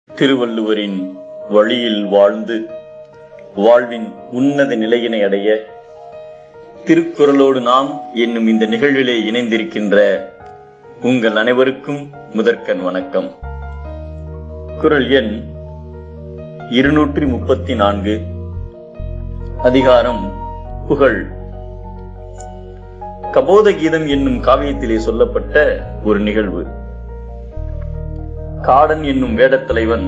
திருவள்ளுவரின் வழியில் வாழ்ந்து வாழ்வின் உன்னத நிலையினை அடைய திருக்குறளோடு நாம் என்னும் இந்த நிகழ்விலே இணைந்திருக்கின்ற உங்கள் அனைவருக்கும் முதற்கண் வணக்கம். குறள் எண் 234, அதிகாரம் புகழ். கபோத கீதம் என்னும் காவியத்திலே சொல்லப்பட்ட ஒரு நிகழ்வு. காடன் என்னும் வேடத்தலைவன்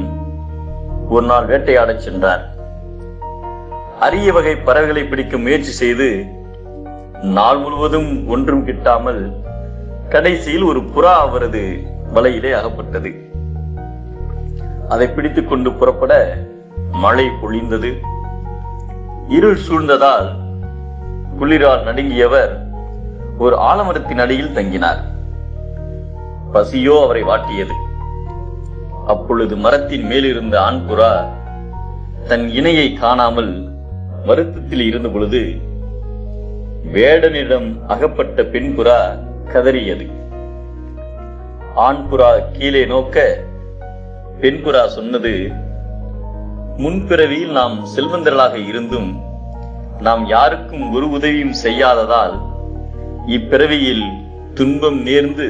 ஒரு நாள் வேட்டையாடச் சென்றார். அரிய வகை பறவைகளை பிடிக்க முயற்சி செய்து நாள் முழுவதும் ஒன்றும் கிட்டாமல் கடைசியில் ஒரு புறா அவரது வலையிலே அகப்பட்டது. அதை பிடித்துக் கொண்டு புறப்பட மழை பொழிந்தது. இருள் சூழ்ந்ததால் குளிரால் நடுங்கியவர் ஒரு ஆலமரத்தின் அடியில் தங்கினார். பசியோ அவரை வாட்டியது. அப்பொழுது மரத்தின் மேலிருந்த ஆண் புறா தன் இணையை காணாமல் வருத்தத்தில் இருந்த பொழுது வேடனிடம் அகப்பட்ட பெண் புறா கதறியது. ஆண் புறா கீழே நோக்க பெண் புறா சொன்னது, முன்பிறவியில் நாம் செல்வந்தர்களாக இருந்தும் நாம் யாருக்கும் ஒரு உதவியும் செய்யாததால் இப்பிறவியில் துன்பம் நேர்ந்து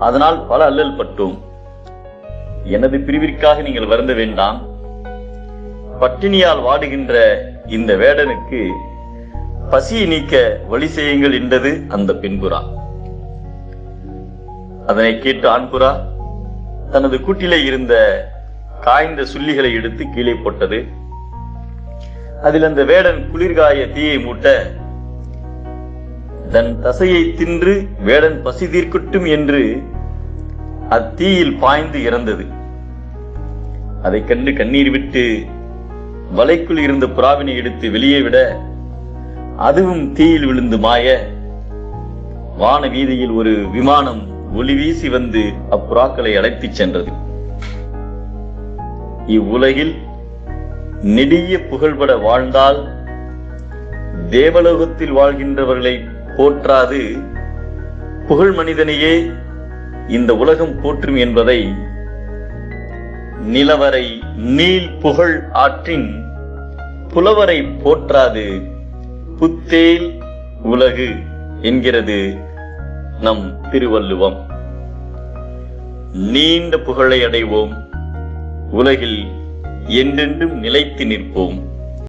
அதனால் பல அல்லல் பட்டோம். எனது பிரிவிற்காக நீங்கள் வருந்த வேண்டாம். பட்டினியால் வாடுகின்ற இந்த வேடனுக்கு பசியை நீக்க வழி செய்யுங்கள் என்றது அந்த பெண்புறா. அதனை கேட்டு ஆண்புறா தனது கூட்டிலே இருந்த காய்ந்த சுள்ளிகளை எடுத்து கீழே போட்டது. அதில் அந்த வேடன் குளிர்காய தீயை மூட்ட தன் தசையை தின்று வேடன் பசி தீர்க்கட்டும் என்று அத்தீயில் பாய்ந்து இறந்தது. அதை கண்டு கண்ணீர் விட்டு வலைக்குள் இருந்த புறாவினை எடுத்து வெளியே விட அதுவும் தீயில் விழுந்து மாய வான வீதியில் ஒரு விமானம் ஒளி வீசி வந்து அப்புறாக்களை அழைத்துச் சென்றது. இவ்வுலகில் நெடிய புகழ்பட வாழ்ந்தால் தேவலோகத்தில் வாழ்கின்றவர்களை போற்றாது புகழ் மனிதனையே இந்த உலகம் போற்றும் என்பதை நிலவரை நீல் புகழ் ஆற்றின் புலவரை போற்றாது புத்தேல் உலகு என்கிறது நம் திருவள்ளுவம். நீண்ட புகழை அடைவோம், உலகில் என்றென்றும் நிலைத்து நிற்போம்.